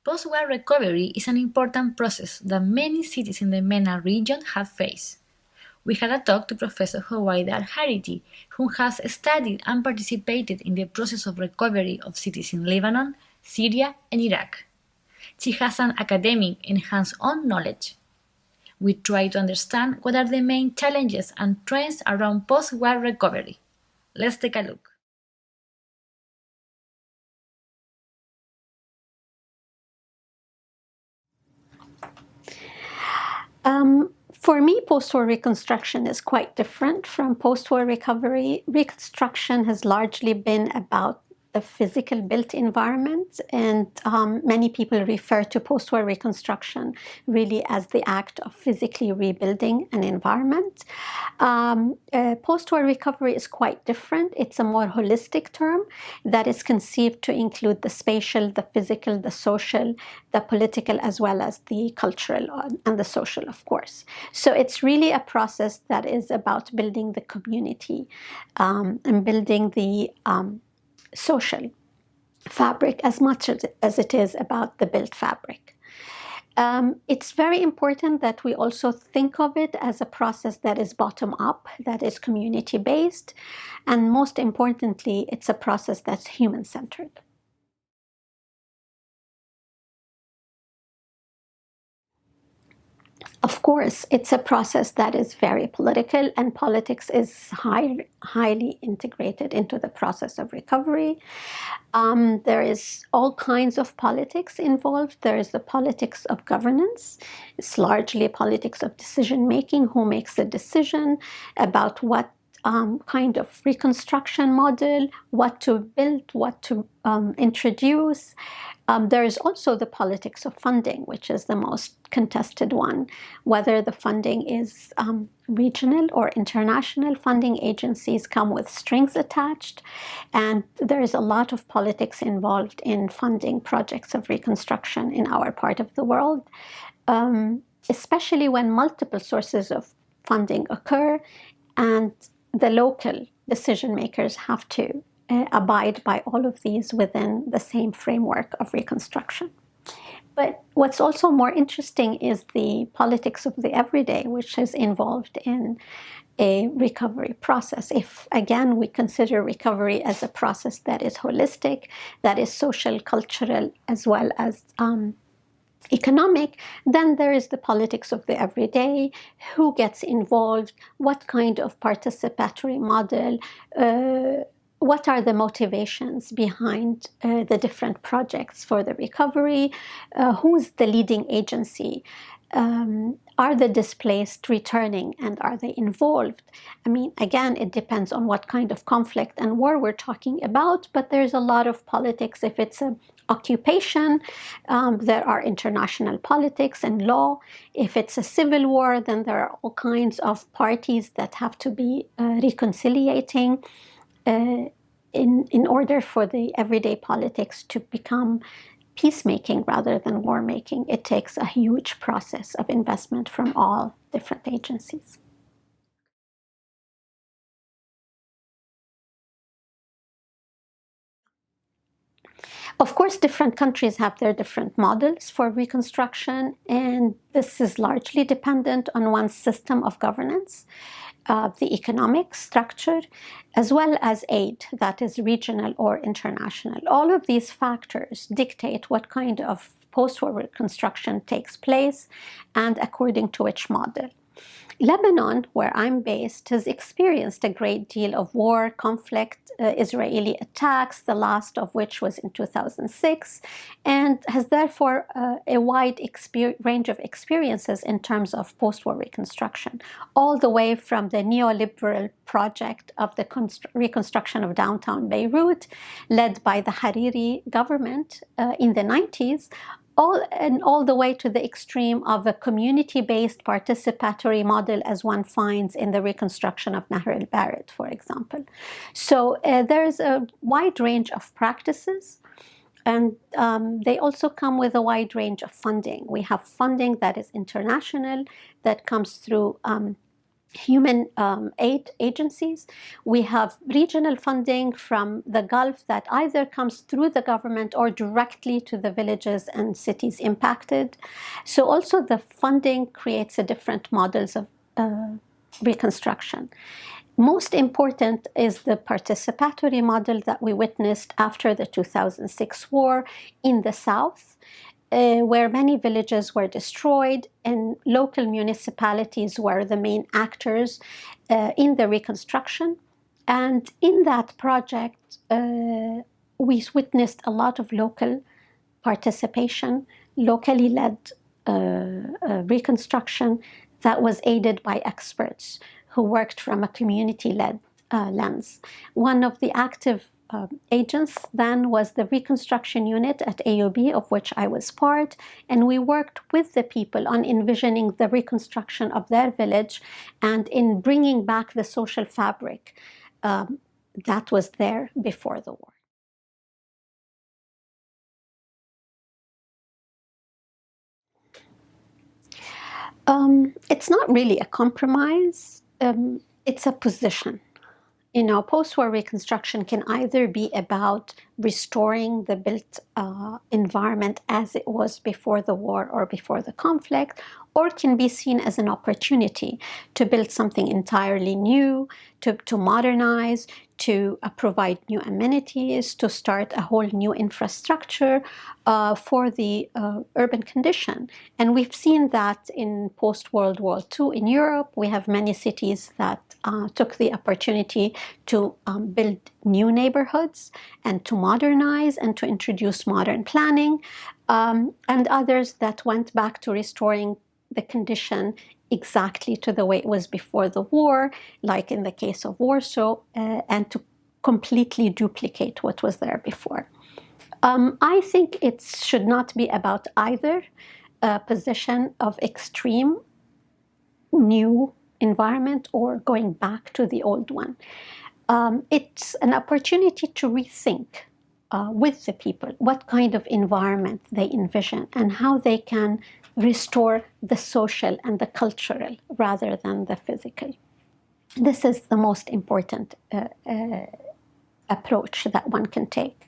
Post-war recovery is an important process that many cities in the MENA region have faced. We had a talk to Professor Howaida Al-Hariti, who has studied and participated in the process of recovery of cities in Lebanon, Syria, and Iraq. She has an academic and hands-on knowledge. We try to understand what are the main challenges and trends around post-war recovery. Let's take a look. For me, post-war reconstruction is quite different from post-war recovery. Reconstruction has largely been about the physical built environment, and many people refer to post-war reconstruction really as the act of physically rebuilding an environment. Post-war recovery is quite different. It's a more holistic term that is conceived to include the spatial, the physical, the social, the political, as well as the cultural and the social, of course. So it's really a process that is about building the community and building the social fabric as much as it is about the built fabric. It's very important that we also think of it as a process that is bottom up, that is community based, and most importantly, it's a process that's human centered. Of course, it's a process that is very political, and politics is highly integrated into the process of recovery. There is all kinds of politics involved. There is the politics of governance. It's largely politics of decision making. Who makes the decision about what kind of reconstruction model, what to build, what to introduce. There is also the politics of funding, which is the most contested one, whether the funding is regional or international. Funding agencies come with strings attached, and there is a lot of politics involved in funding projects of reconstruction in our part of the world, especially when multiple sources of funding occur and the local decision makers have to abide by all of these within the same framework of reconstruction. But what's also more interesting is the politics of the everyday, which is involved in a recovery process. If, again, we consider recovery as a process that is holistic, that is social, cultural, as well as economic, then there is the politics of the everyday, who gets involved, what kind of participatory model, what are the motivations behind the different projects for the recovery, who's the leading agency, are the displaced returning and are they involved? I mean, again, it depends on what kind of conflict and war we're talking about, but there's a lot of politics. If it's an occupation, there are international politics and law. If it's a civil war, then there are all kinds of parties that have to be reconciliating in order for the everyday politics to become peacemaking rather than war making. It takes a huge process of investment from all different agencies. Of course, different countries have their different models for reconstruction, and this is largely dependent on one's system of governance, the economic structure, as well as aid that is regional or international. All of these factors dictate what kind of post-war reconstruction takes place and according to which model. Lebanon, where I'm based, has experienced a great deal of war, conflict, Israeli attacks, the last of which was in 2006, and has therefore a wide range of experiences in terms of post-war reconstruction, all the way from the neoliberal project of the reconstruction of downtown Beirut, led by the Hariri government in the 90s, all the way to the extreme of a community-based participatory model as one finds in the reconstruction of Nahr el-Bared, for example. So there is a wide range of practices, and they also come with a wide range of funding. We have funding that is international, that comes through human aid agencies. We have regional funding from the Gulf that either comes through the government or directly to the villages and cities impacted. So also the funding creates a different models of reconstruction. Most important is the participatory model that we witnessed after the 2006 war in the South, where many villages were destroyed and local municipalities were the main actors in the reconstruction. And in that project, we witnessed a lot of local participation, locally led reconstruction that was aided by experts who worked from a community-led lens. One of the active agents then was the reconstruction unit at AUB, of which I was part, and we worked with the people on envisioning the reconstruction of their village and in bringing back the social fabric that was there before the war. It's not really a compromise, it's a position. Post-war reconstruction can either be about restoring the built environment as it was before the war or before the conflict, or can be seen as an opportunity to build something entirely new, to modernize, to provide new amenities, to start a whole new infrastructure for the urban condition. And we've seen that in post-World War II in Europe. We have many cities that took the opportunity to build new neighborhoods and to modernize and to introduce modern planning, and others that went back to restoring the condition exactly to the way it was before the war, like in the case of Warsaw, and to completely duplicate what was there before. I think it should not be about either position of extreme new environment or going back to the old one. It's an opportunity to rethink with the people what kind of environment they envision and how they can restore the social and the cultural rather than the physical. This is the most important approach that one can take.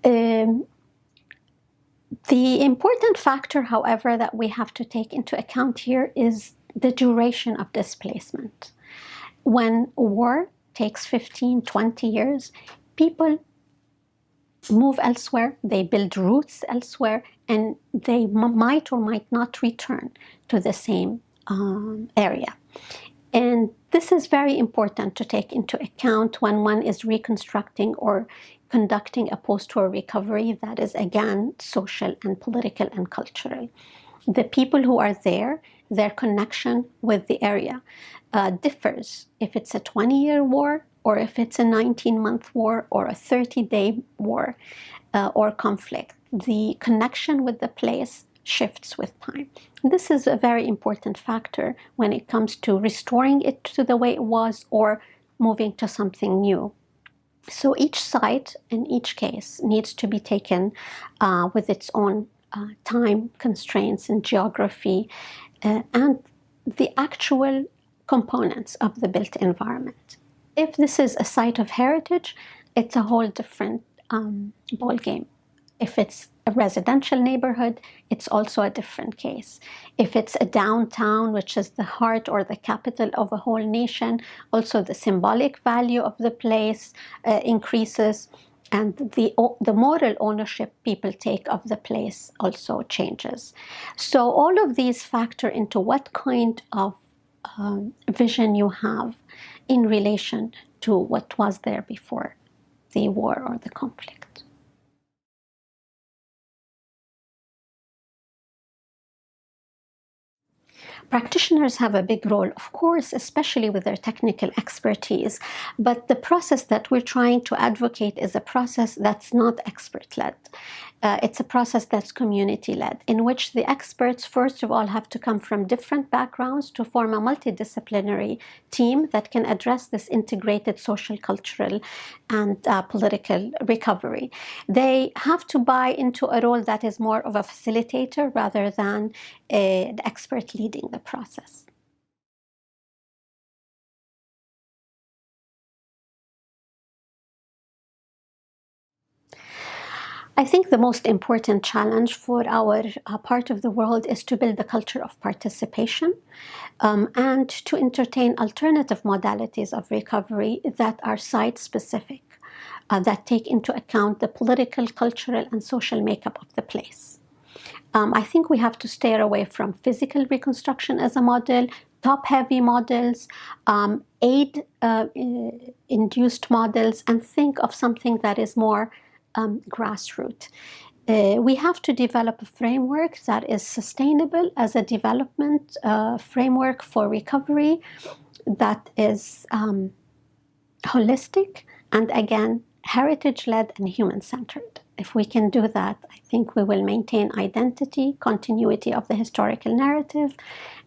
The important factor, however, that we have to take into account here is the duration of displacement. When war takes 15, 20 years, people move elsewhere, they build roots elsewhere, and they might or might not return to the same area. And this is very important to take into account when one is reconstructing or conducting a post-war recovery that is, again, social and political and cultural. The people who are there, their connection with the area differs if it's a 20-year war or if it's a 19-month war or a 30-day war or conflict. The connection with the place shifts with time. This is a very important factor when it comes to restoring it to the way it was or moving to something new. So each site in each case needs to be taken with its own time constraints and geography and the actual components of the built environment. If this is a site of heritage, it's a whole different ballgame. If it's a residential neighborhood, it's also a different case. If it's a downtown, which is the heart or the capital of a whole nation, also the symbolic value of the place increases, and the moral ownership people take of the place also changes. So all of these factor into what kind of vision you have in relation to what was there before the war or the conflict. Practitioners have a big role, of course, especially with their technical expertise, but the process that we're trying to advocate is a process that's not expert-led. It's a process that's community-led, in which the experts, first of all, have to come from different backgrounds to form a multidisciplinary team that can address this integrated social, cultural, and political recovery. They have to buy into a role that is more of a facilitator rather than the expert leading the process. I think the most important challenge for our part of the world is to build a culture of participation and to entertain alternative modalities of recovery that are site-specific, that take into account the political, cultural, and social makeup of the place. I think we have to stay away from physical reconstruction as a model, top-heavy models, aid-induced models, and think of something that is more grassroots. We have to develop a framework that is sustainable as a development framework for recovery that is holistic and, again, heritage-led and human-centered. If we can do that, I think we will maintain identity, continuity of the historical narrative,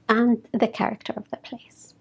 and the character of the place.